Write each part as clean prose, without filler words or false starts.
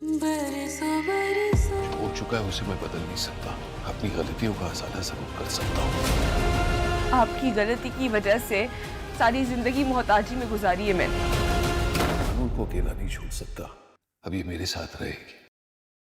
जो हो चुका है उसे मैं बदल नहीं सकता, अपनी गलतियों का अज़ाला जरूर कर सकता हूँ। आपकी गलती की वजह से सारी जिंदगी मोहताजी में गुजारी है मैंने। कानून को अकेला नहीं छोड़ सकता, अब ये मेरे साथ रहेगी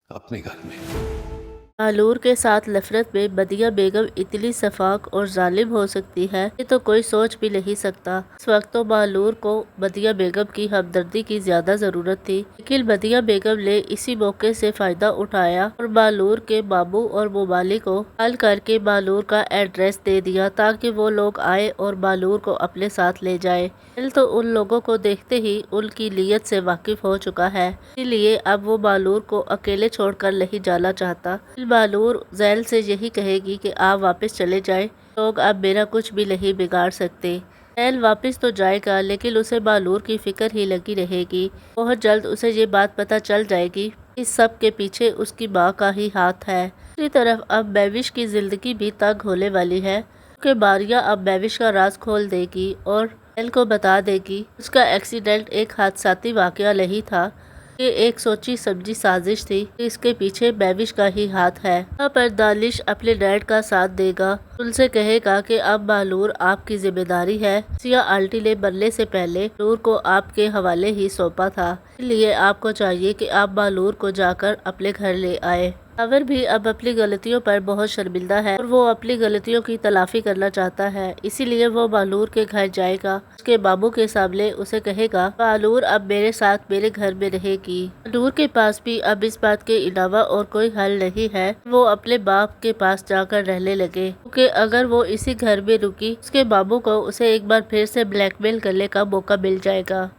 अपने घर में। आलूर के साथ नफरत में बदिया बेगम इतनी शफाक और जालिम हो सकती है ये तो कोई सोच भी नहीं सकता। इस वक्त तो मालूर को बदिया बेगम की हमदर्दी की ज्यादा जरूरत थी, लेकिन बदिया बेगम ने इसी मौके से फायदा उठाया और मालूर के मामू और मोबाली को कॉल करके मालूर का एड्रेस दे दिया ताकि वो लोग आए और मालूर को अपने साथ ले जाए। दिल तो उन लोगों को देखते ही उनकी नीयत से वाकिफ हो चुका है, इसलिए अब वो मालूर को अकेले छोड़कर नहीं जाना चाहता। मालूर जैल से यही कहेगी कि आप वापस चले जाएं, लोग अब मेरा कुछ भी नहीं बिगाड़ सकते। जैल वापस तो जाएगा लेकिन उसे मालूर की फिक्र ही लगी रहेगी। बहुत जल्द उसे ये बात पता चल जाएगी इस सब के पीछे उसकी माँ का ही हाथ है। दूसरी तरफ अब मैविश की जिंदगी भी तंग होने वाली है क्योंकि मारिया अब मैविश का राज खोल देगी और जैल को बता देगी उसका एक्सीडेंट एक हादसाती वाकया नहीं था, ये एक सोची समझी साजिश थी। इसके पीछे मैविश का ही हाथ है। यहाँ पर दानिश अपने डैड का साथ देगा, उनसे कहेगा कि अब मालूर आपकी जिम्मेदारी है। सिया आंटी ने मरने से पहले मालूर को आपके हवाले ही सौंपा था, इसलिए आपको चाहिए कि आप मालूर को जाकर अपने घर ले आए। अवर भी अब अपनी गलतियों पर बहुत शर्मिंदा है और वो अपनी गलतियों की तलाफी करना चाहता है, इसीलिए वो मालूर के घर जाएगा। उसके बाबू के सामने उसे कहेगा मालूर अब मेरे साथ मेरे घर में रहेगी। मालूर के पास भी अब इस बात के अलावा और कोई हल नहीं है, वो अपने बाप के पास जाकर रहने लगे क्योंकि अगर वो इसी घर में रुकी उसके बाबू को उसे एक बार फिर से ब्लैकमेल करने का मौका मिल जाएगा।